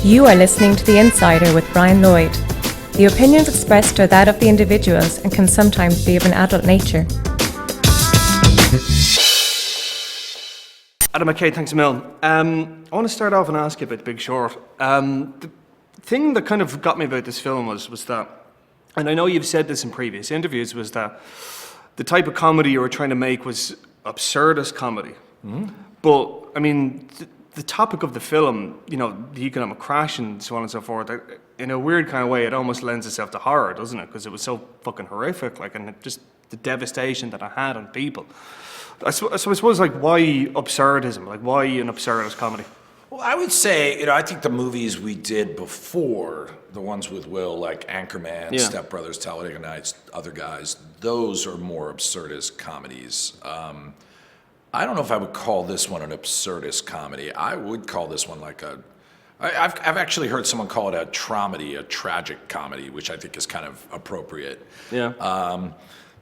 You are listening to The Insider with Brian Lloyd. The opinions expressed are that of the individuals and can sometimes be of an adult nature. Adam McKay, thanks a million. I want to start off and ask you about The Big Short. The thing that kind of got me about this film was that, and I know you've said this in previous interviews, was that the type of comedy you were trying to make was absurdist comedy. Mm-hmm. But, I mean, the topic of the film, you know, the economic crash and so on and so forth, in a weird kind of way, it almost lends itself to horror, doesn't it? Because it was so fucking horrific, like, and just the devastation that it had on people. So I suppose, like, why absurdism? Like, why an absurdist comedy? Well, I would say, I think the movies we did before, the ones with Will, like Anchorman, Step Brothers, Talladega Nights, other guys, those are more absurdist comedies. I don't know if I would call this one an absurdist comedy. I would call this one like I've actually heard someone call it a traumaedy, a tragic comedy, which I think is kind of appropriate. Yeah.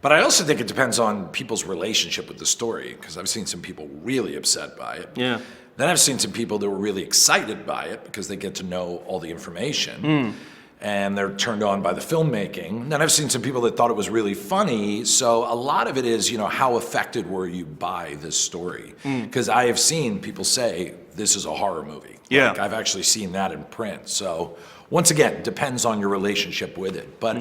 But I also think it depends on people's relationship with the story, because I've seen some people really upset by it. Yeah. Then I've seen some people that were really excited by it because they get to know all the information. And they're turned on by the filmmaking. Then I've seen some people that thought it was really funny. So a lot of it is, how affected were you by this story? Because I have seen people say, this is a horror movie. Yeah. Like, I've actually seen that in print. So once again, depends on your relationship with it. But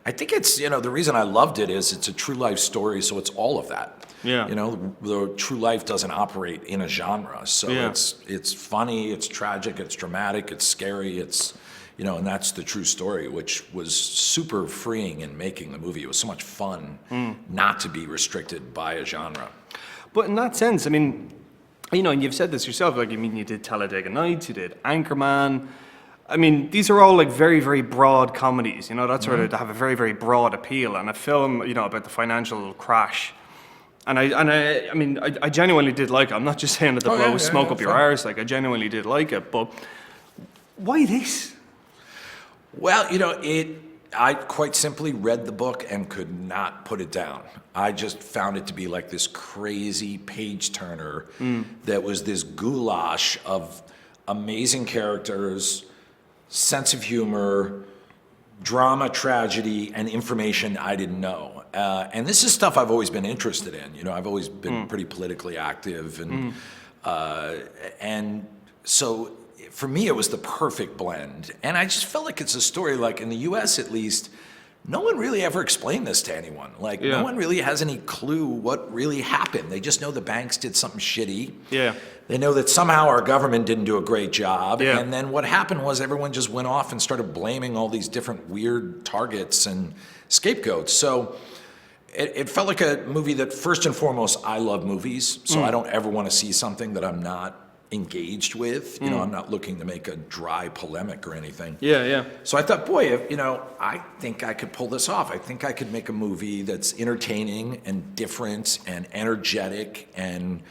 I think it's, the reason I loved it is it's a true life story, so it's all of that. Yeah. The true life doesn't operate in a genre. So it's funny, it's tragic, it's dramatic, it's scary, it's... and that's the true story, which was super freeing in making the movie. It was so much fun not to be restricted by a genre. But in that sense, I mean, and you've said this yourself, like, you did Talladega Nights, you did Anchorman. I mean, these are all like very, very broad comedies, that sort of have a very, very broad appeal. And a film, about the financial crash. And I genuinely did like it. I'm not just saying that the blow smoke up your arse. Like, I genuinely did like it. But why this? Well, I quite simply read the book and could not put it down. I just found it to be like this crazy page turner that was this goulash of amazing characters, sense of humor, drama, tragedy, and information I didn't know. And this is stuff I've always been interested in. I've always been pretty politically active. And so... for me, it was the perfect blend. And I just felt like it's a story, like in the US at least, no one really ever explained this to anyone. Like, no one really has any clue what really happened. They just know the banks did something shitty. Yeah. They know that somehow our government didn't do a great job. Yeah. And then what happened was everyone just went off and started blaming all these different weird targets and scapegoats. So it felt like a movie that, first and foremost, I love movies. So I don't ever want to see something that I'm not engaged with. I'm not looking to make a dry polemic or anything. Yeah. So I thought, boy, I think I could pull this off. I think I could make a movie that's entertaining and different and energetic and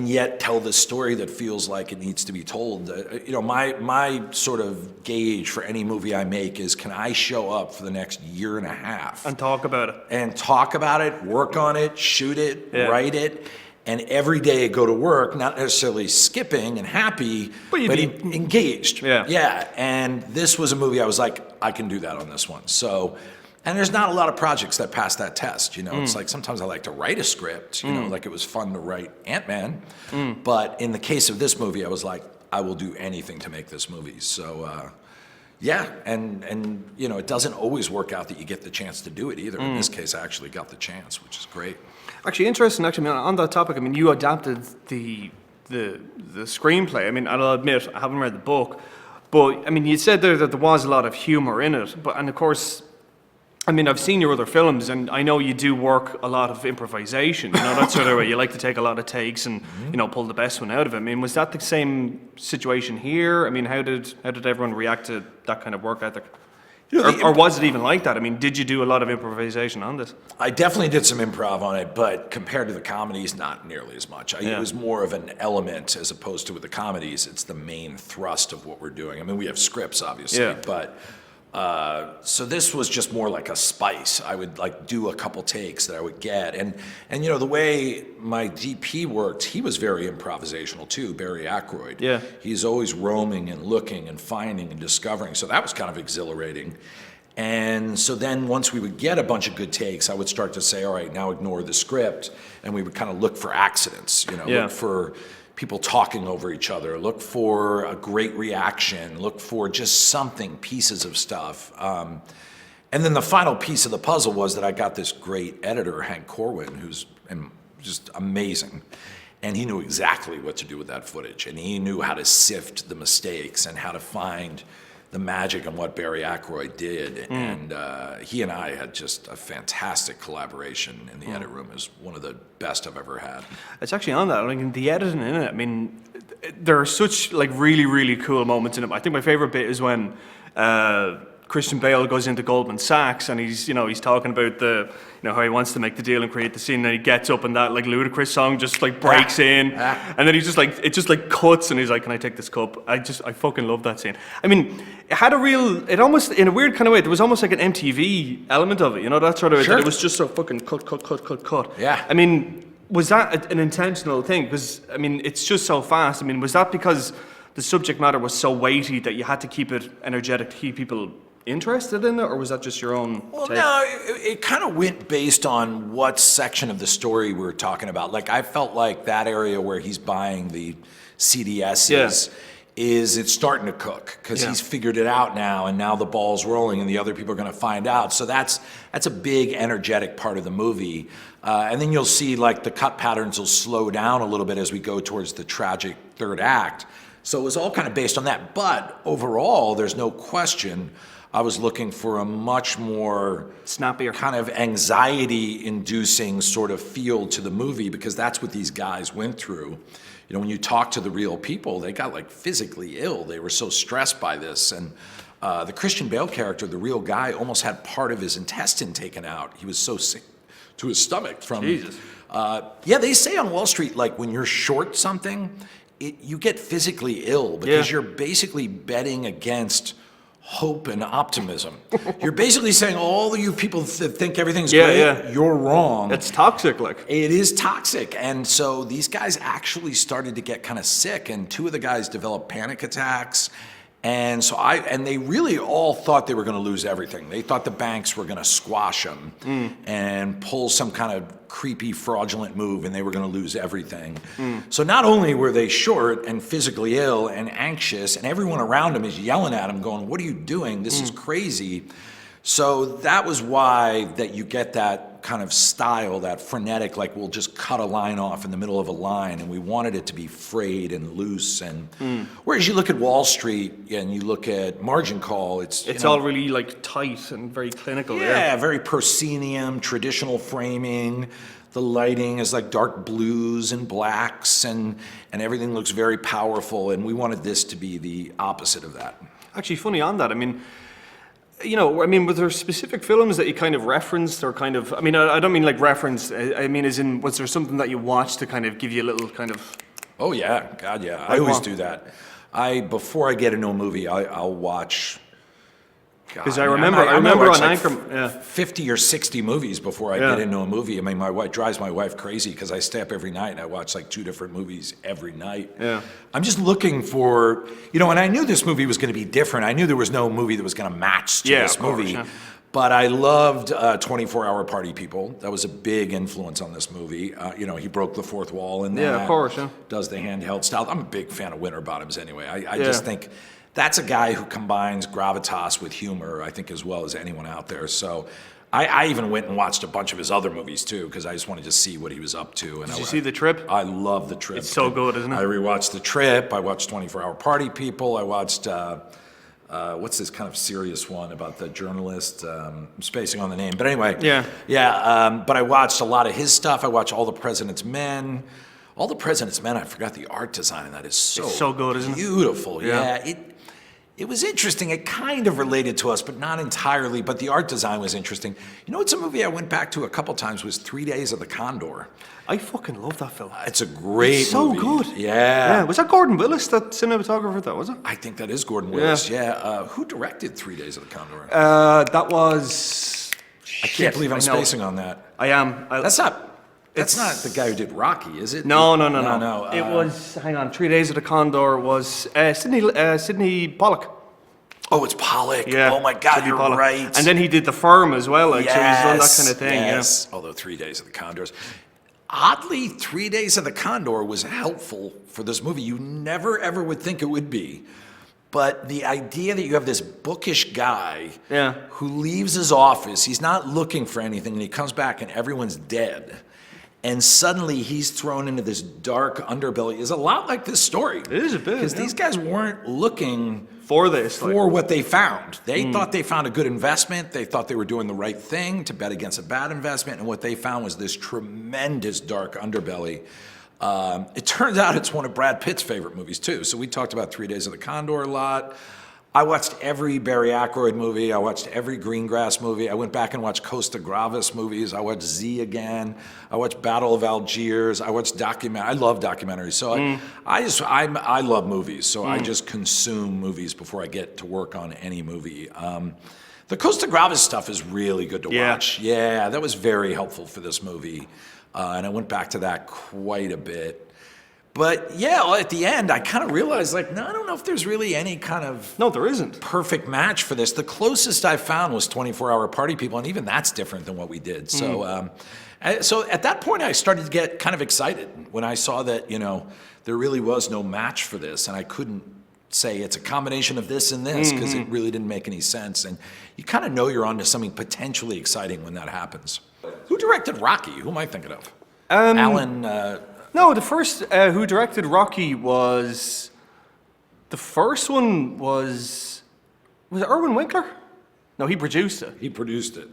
yet tell the story that feels like it needs to be told. My sort of gauge for any movie I make is, can I show up for the next year and a half and talk about it, work on it, shoot it, write it. And every day go to work, not necessarily skipping and happy, but engaged. Yeah. And this was a movie I was like, I can do that on this one. So, and there's not a lot of projects that pass that test. It's like sometimes I like to write a script. Like it was fun to write Ant-Man. But in the case of this movie, I was like, I will do anything to make this movie. So, and it doesn't always work out that you get the chance to do it either. In this case, I actually got the chance, which is great. Actually, interesting. On that topic, you adapted the screenplay. I'll admit I haven't read the book, but you said there that there was a lot of humor in it. And of course, I've seen your other films, and I know you do work a lot of improvisation. That's sort of where you like to take a lot of takes and pull the best one out of it. Was that the same situation here? How did everyone react to that kind of work ethic? Or was it even like that? Did you do a lot of improvisation on this? I definitely did some improv on it, but compared to the comedies, not nearly as much. It was more of an element as opposed to with the comedies. It's the main thrust of what we're doing. We have scripts, obviously, but So this was just more like a spice. I would like do a couple takes that I would get. And you know, the way my DP worked, he was very improvisational too, Barry Ackroyd. Yeah. He's always roaming and looking and finding and discovering. So that was kind of exhilarating. And so then once we would get a bunch of good takes, I would start to say, all right, now ignore the script. And we would kind of look for accidents, you know, look for people talking over each other, look for a great reaction, look for just something, pieces of stuff. And then the final piece of the puzzle was that I got this great editor, Hank Corwin, who's just amazing. And he knew exactly what to do with that footage. And he knew how to sift the mistakes and how to find the magic in what Barry Ackroyd did. And he and I had just a fantastic collaboration in the edit room. It was one of the best I've ever had. It's actually on that, like the editing in it, I mean, there are such like really, really cool moments in it. I think my favorite bit is when Christian Bale goes into Goldman Sachs and he's talking about how he wants to make the deal and create the scene, and he gets up and that like ludicrous song just like breaks in, and then it just like cuts and he's like, can I take this cup? I fucking love that scene. I mean, it had it almost, in a weird kind of way, there was almost like an MTV element of it, you know, that sort of, Sure. it was just so fucking cut. Yeah. I mean, was that an intentional thing? Because, I mean, it's just so fast. I mean, was that because the subject matter was so weighty that you had to keep it energetic to keep people interested in it, or was that just your own Well, take? no, it kind of went based on what section of the story we were talking about. Like, I felt like that area where he's buying the CDSs is it's starting to cook, because he's figured it out now, and now the ball's rolling and the other people are going to find out. So that's a big energetic part of the movie. And then you'll see like the cut patterns will slow down a little bit as we go towards the tragic third act. So it was all kind of based on that. But overall, there's no question I was looking for a much more snappier, kind of anxiety-inducing sort of feel to the movie, because that's what these guys went through. You know, when you talk to the real people, they got like physically ill. They were so stressed by this. And the Christian Bale character, the real guy, almost had part of his intestine taken out. He was so sick to his stomach from... Jesus. They say on Wall Street, like when you're short something, you get physically ill because you're basically betting against hope and optimism. You're basically saying all of you people that think everything's great, you're wrong. It's toxic, like. It is toxic. And so these guys actually started to get kind of sick, and two of the guys developed panic attacks. And so they really all thought they were going to lose everything. They thought the banks were going to squash them and pull some kind of creepy, fraudulent move, and they were going to lose everything. So not only were they short and physically ill and anxious, and everyone around them is yelling at them, going, "What are you doing? This is crazy." So that was why that you get that kind of style, that frenetic, like we'll just cut a line off in the middle of a line, and we wanted it to be frayed and loose. And whereas you look at Wall Street and you look at Margin Call, it's all really like tight and very clinical. Yeah, very proscenium, traditional framing. The lighting is like dark blues and blacks, and everything looks very powerful. And we wanted this to be the opposite of that. Actually, funny on that, I mean, you know, I mean, were there specific films that you kind of referenced, or kind of, I mean, I don't mean like referenced, I mean as in, was there something that you watched to kind of give you a little kind of... Oh yeah, God yeah, I always do that. Before I get into a movie, I'll watch... Because I remember on Anchor, 50 or 60 movies before I get into a movie. I mean, my wife drives my wife crazy because I stay up every night and I watch like 2 different movies every night. Yeah. I'm just looking for, you know, and I knew this movie was going to be different. I knew there was no movie that was going to match to this movie. Yeah. But I loved 24-Hour Party People. That was a big influence on this movie. You know, he broke the fourth wall in that. Yeah, of course, yeah. Does the handheld style. I'm a big fan of Winterbottoms anyway. I just think that's a guy who combines gravitas with humor, I think, as well as anyone out there. So I even went and watched a bunch of his other movies, too, because I just wanted to see what he was up to. And Did you see The Trip? I love The Trip. It's so good, isn't it? I rewatched The Trip. I watched 24-Hour Party People. I watched... what's this kind of serious one about the journalist? I'm spacing on the name. But anyway. But I watched a lot of his stuff. I watched All the President's Men. All the President's Men, I forgot the art design, and that is so good, isn't it? Beautiful. Yeah. It was interesting. It kind of related to us, but not entirely. But the art design was interesting. You know, it's a movie I went back to a couple times. Was 3 Days of the Condor. I fucking love that film. It's a great movie. So good. Yeah. Was that Gordon Willis, that cinematographer? That was it? I think that is Gordon Willis. Yeah. Who directed 3 Days of the Condor? That was. I can't believe I'm spacing on that. I am. That's not the guy who did Rocky, is it? No. No. It was. Hang on. 3 Days of the Condor was Sidney Pollock. Oh, it's Pollock. Yeah. Oh my God, Sidney you're Pollock. right. And then he did The Firm as well. Like, so he's done that kind of thing. Yes. Although 3 Days of the Condors. Oddly, 3 Days of the Condor was helpful for this movie. You never ever would think it would be. But the idea that you have this bookish guy who leaves his office, he's not looking for anything, and he comes back and everyone's dead. And suddenly he's thrown into this dark underbelly is a lot like this story. It is a bit. Because these guys weren't looking for this. For what they found. They thought they found a good investment. They thought they were doing the right thing to bet against a bad investment. And what they found was this tremendous dark underbelly. It turns out it's one of Brad Pitt's favorite movies, too. So we talked about 3 Days of the Condor a lot. I watched every Barry Ackroyd movie. I watched every Greengrass movie. I went back and watched Costa Gravis movies. I watched Z again. I watched Battle of Algiers. I watched I love documentaries. So I love movies. So I just consume movies before I get to work on any movie. The Costa Gravis stuff is really good to watch. Yeah, that was very helpful for this movie. And I went back to that quite a bit. But yeah, at the end, I kind of realized, like, no, I don't know if there's really any kind of there isn't perfect match for this. The closest I found was 24-Hour Party People, and even that's different than what we did. So, so at that point, I started to get kind of excited when I saw that, you know, there really was no match for this, and I couldn't say it's a combination of this and this because it really didn't make any sense. And you kind of know you're onto something potentially exciting when that happens. Who directed Rocky? Who am I thinking of? Alan. No, the first who directed Rocky was. The first one was it Irwin Winkler? No, he produced it. He produced it.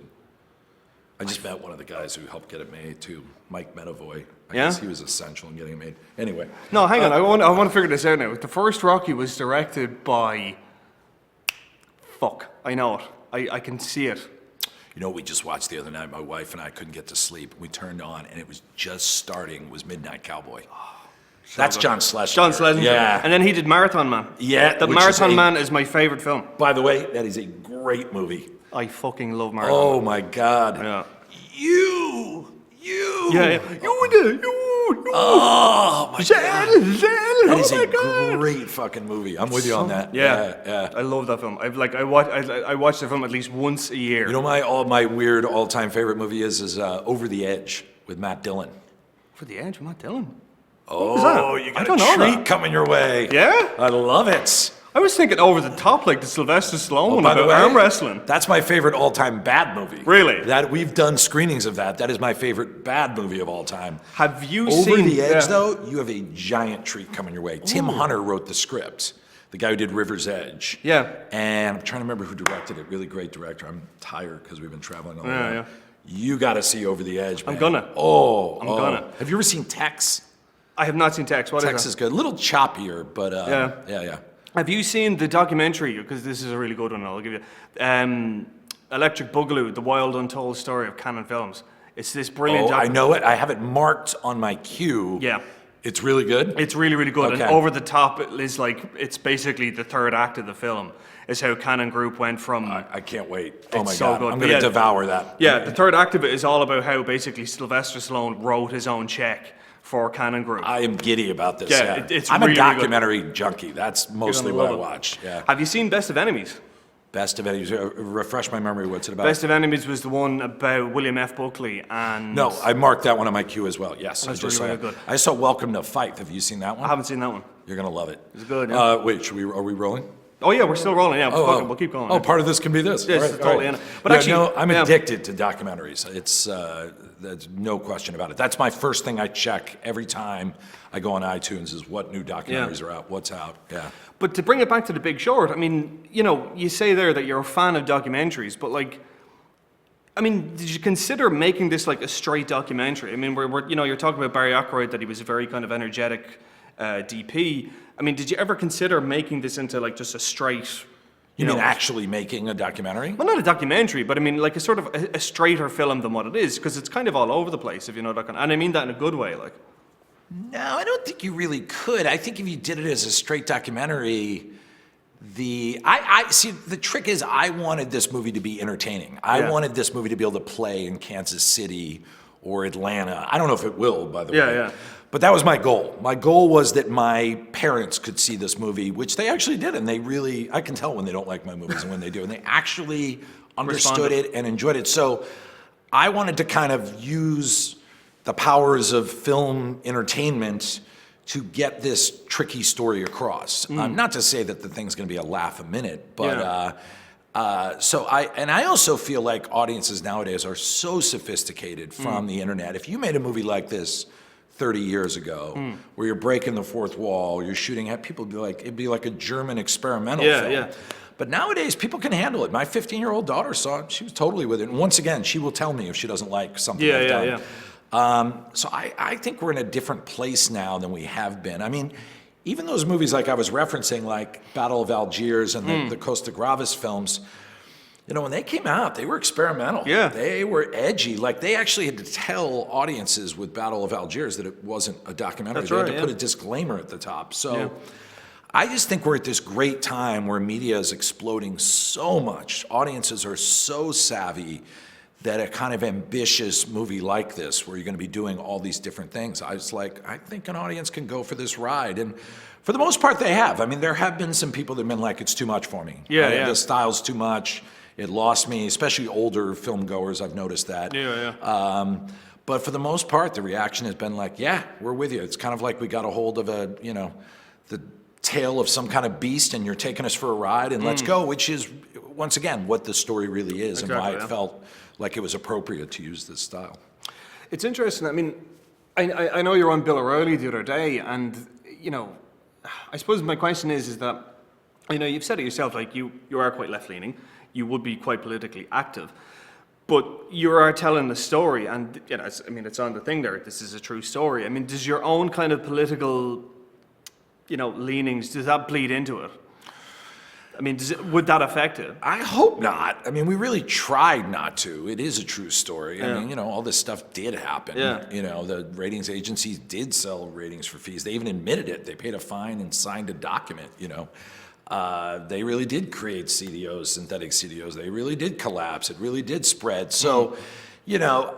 I just met one of the guys who helped get it made too, Mike Medavoy. I guess he was essential in getting it made. Anyway. No, hang on. I want to figure this out now. The first Rocky was directed by. Fuck, I know it. I can see it. You know what we just watched the other night? My wife and I couldn't get to sleep. We turned on, and it was just starting, was Midnight Cowboy. That's John Schlesinger. John Schlesinger. Yeah. And then he did Marathon Man. Yeah. The Marathon Man is my favorite film. By the way, that is a great movie. I fucking love Marathon Man. Oh, my God. Yeah. You. Yeah. Oh, my God. That is a God. great fucking movie. I'm with you on that. Yeah. I love that film. I watch the film at least once a year. You know my weird all-time favorite movie is Over the Edge with Matt Dillon. Over the Edge with Matt Dillon? Oh, you got a treat coming your way. Yeah? I love it. I was thinking Over the Top, like the Sylvester Stallone one by the about way, arm wrestling. That's my favorite all-time bad movie. Really? That we've done screenings of that. That is my favorite bad movie of all time. Have you Over seen the Edge, though? You have a giant treat coming your way. Tim Hunter wrote the script. The guy who did River's Edge. Yeah. And I'm trying to remember who directed it. Really great director. I'm tired because we've been traveling all around. Yeah. You got to see Over the Edge, man. I'm gonna. I'm gonna. Have you ever seen Tex? I have not seen Tex. What Tex is is good. A little choppier, but yeah. Have you seen the documentary? Because this is a really good one. I'll give you Electric Boogaloo: The Wild Untold Story of Canon Films. It's this brilliant. I know it. I have it marked on my queue. Yeah. It's really good? It's really, really good. Okay. And Over the Top is like, it's basically the third act of the film. Is how Canon Group went from... I can't wait. Oh my so God. good. I'm going to devour that. Yeah, the third act of it is all about how basically Sylvester Stallone wrote his own check for Canon Group. I am giddy about this. Yeah. I'm really, a documentary junkie. That's mostly what I it. watch. Yeah. Have you seen Best of Enemies? Best of Enemies. Refresh my memory. What's it about? Best of Enemies was the one about William F. Buckley and... No, I marked that one on my queue as well. Yes, That's I just really saw good. it. I saw Welcome to Fight. Have you seen that one? I haven't seen that one. You're gonna love it. It's good. Yeah. Wait, are we rolling? Oh yeah, we're still rolling. Yeah, we'll keep going. Oh, part of this can be this. Yes, all right, totally. all right. But actually, no, I'm addicted to documentaries. It's there's no question about it. That's my first thing I check every time I go on iTunes is what new documentaries are out, what's out. Yeah. But to bring it back to The Big Short, I mean, you know, you say there that you're a fan of documentaries, but like, I mean, did you consider making this like a straight documentary? I mean, we're you know, you're talking about Barry Ackroyd, that he was a very kind of energetic DP. I mean, did you ever consider making this into like just a straight You mean actually making a documentary? Well, not a documentary, but I mean like a sort of a straighter film than what it is, because it's kind of all over the place, if you know that kind of, and I mean that in a good way, like. No, I don't think you really could. I think if you did it as a straight documentary, I see, the trick is I wanted this movie to be entertaining. I wanted this movie to be able to play in Kansas City or Atlanta. I don't know if it will, by the way. Yeah. But that was my goal. My goal was that my parents could see this movie, which they actually did, and they really, I can tell when they don't like my movies and when they do, and they actually understood it and enjoyed it. So I wanted to kind of use the powers of film entertainment to get this tricky story across. Not to say that the thing's going to be a laugh a minute, but I also feel like audiences nowadays are so sophisticated from the internet. If you made a movie like this 30 years ago, where you're breaking the fourth wall, you're shooting at people, it'd be like a German experimental film. Yeah. But nowadays, people can handle it. My 15-year-old daughter saw it; she was totally with it. And once again, she will tell me if she doesn't like something I've done. So I think we're in a different place now than we have been. I mean, even those movies like I was referencing, like Battle of Algiers and the Costa Gravis films, you know, when they came out, they were experimental. Yeah. They were edgy. Like, they actually had to tell audiences with Battle of Algiers that it wasn't a documentary. They had to put a disclaimer at the top. So I just think we're at this great time where media is exploding so much. Audiences are so savvy that a kind of ambitious movie like this, where you're going to be doing all these different things, I think an audience can go for this ride. And for the most part, they have. I mean, there have been some people that have been like, it's too much for me. The style's too much. It lost me, especially older film goers. I've noticed that. But for the most part, the reaction has been like, yeah, we're with you. It's kind of like we got a hold of the tail of some kind of beast, and you're taking us for a ride, and let's go, which is, once again, what the story really is, and why it felt like it was appropriate to use this style. It's interesting. I mean, I know you're on Bill O'Reilly the other day, and, you know, I suppose my question is that, you know, you've said it yourself, like, you are quite left-leaning. You would be quite politically active. But you are telling the story, and, you know, it's on the thing there, this is a true story. I mean, does your own kind of political, you know, leanings, does that bleed into it? I mean, would that affect it? I hope not. I mean, we really tried not to. It is a true story. I mean, you know, all this stuff did happen. You know, the ratings agencies did sell ratings for fees. They even admitted it. They paid a fine and signed a document, you know. They really did create CDOs, synthetic CDOs. They really did collapse. It really did spread. So, you know,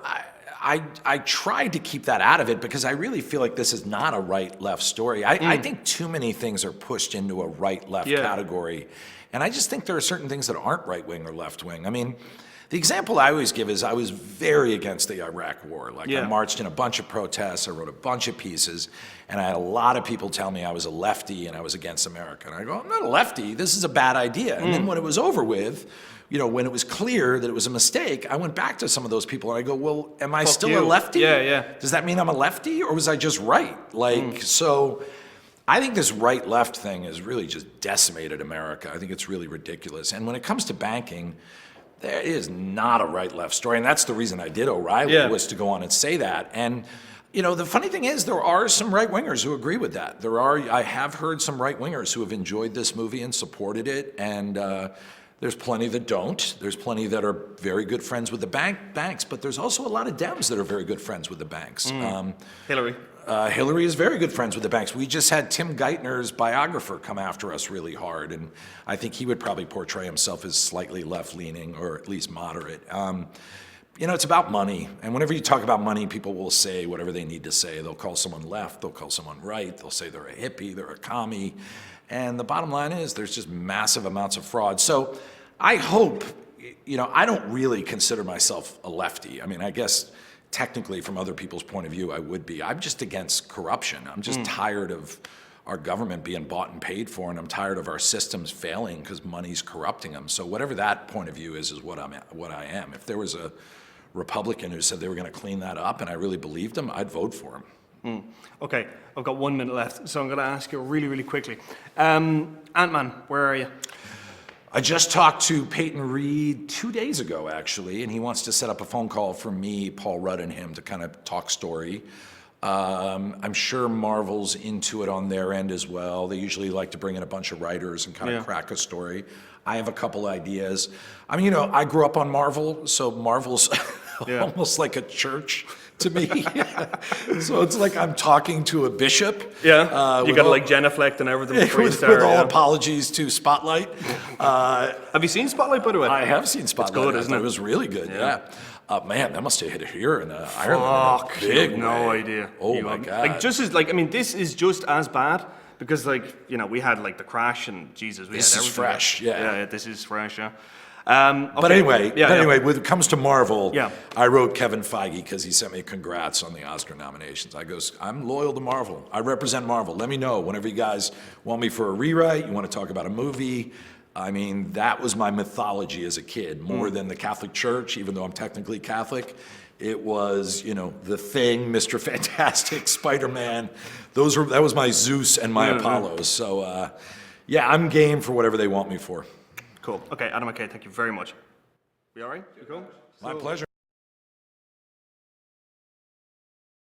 I tried to keep that out of it because I really feel like this is not a right-left story. I think too many things are pushed into a right-left category. And I just think there are certain things that aren't right-wing or left-wing. I mean, the example I always give is I was very against the Iraq War. Like, I marched in a bunch of protests, I wrote a bunch of pieces, and I had a lot of people tell me I was a lefty and I was against America. And I go, I'm not a lefty, this is a bad idea. And then when it was over with, you know, when it was clear that it was a mistake, I went back to some of those people and I go, well, am I still a lefty? Does that mean I'm a lefty, or was I just right? Like, so I think this right-left thing has really just decimated America. I think it's really ridiculous. And when it comes to banking, there is not a right-left story, and that's the reason I did O'Reilly, was to go on and say that. And, you know, the funny thing is, there are some right-wingers who agree with that. I have heard some right-wingers who have enjoyed this movie and supported it, and there's plenty that don't. There's plenty that are very good friends with the banks, but there's also a lot of Dems that are very good friends with the banks. Hillary is very good friends with the banks. We just had Tim Geithner's biographer come after us really hard, and I think he would probably portray himself as slightly left-leaning or at least moderate. You know, it's about money, and whenever you talk about money, people will say whatever they need to say. They'll call someone left, they'll call someone right, they'll say they're a hippie, they're a commie, and the bottom line is there's just massive amounts of fraud. So I hope, you know, I don't really consider myself a lefty. I mean, I guess technically, from other people's point of view, I would be. I'm just against corruption. I'm just tired of our government being bought and paid for, and I'm tired of our systems failing because money's corrupting them. So whatever that point of view is what I am. If there was a Republican who said they were going to clean that up, and I really believed them, I'd vote for him. Okay, I've got 1 minute left, so I'm going to ask you really, really quickly. Ant-Man, where are you? I just talked to Peyton Reed 2 days ago, actually, and he wants to set up a phone call for me, Paul Rudd, and him to kind of talk story. I'm sure Marvel's into it on their end as well. They usually like to bring in a bunch of writers and kind of crack a story. I have a couple ideas. I mean, I grew up on Marvel, so Marvel's almost like a church to me. So it's like I'm talking to a bishop. Yeah, you got like genuflect and everything before you start. With all apologies to Spotlight. Have you seen Spotlight, by the way? I have seen Spotlight. It's good, isn't it? It was really good, yeah. Man, that must have hit here in Ireland. Fuck, Big no way. idea. Oh my God. Like just as like, I mean, this is just as bad because like, you know, we had like the crash and Jesus, we This had is everything. fresh, yeah. This is fresh, yeah. But anyway, when it comes to Marvel, Yeah. I wrote Kevin Feige because he sent me congrats on the Oscar nominations. I goes, I'm loyal to Marvel. I represent Marvel. Let me know whenever you guys want me for a rewrite, you want to talk about a movie. I mean, that was my mythology as a kid, more than the Catholic Church, even though I'm technically Catholic. It was, you know, The Thing, Mr. Fantastic, Spider-Man. That was my Zeus and my Apollos. So, yeah, I'm game for whatever they want me for. Cool. Okay, Adam McKay, thank you very much. You all right? You cool? My pleasure.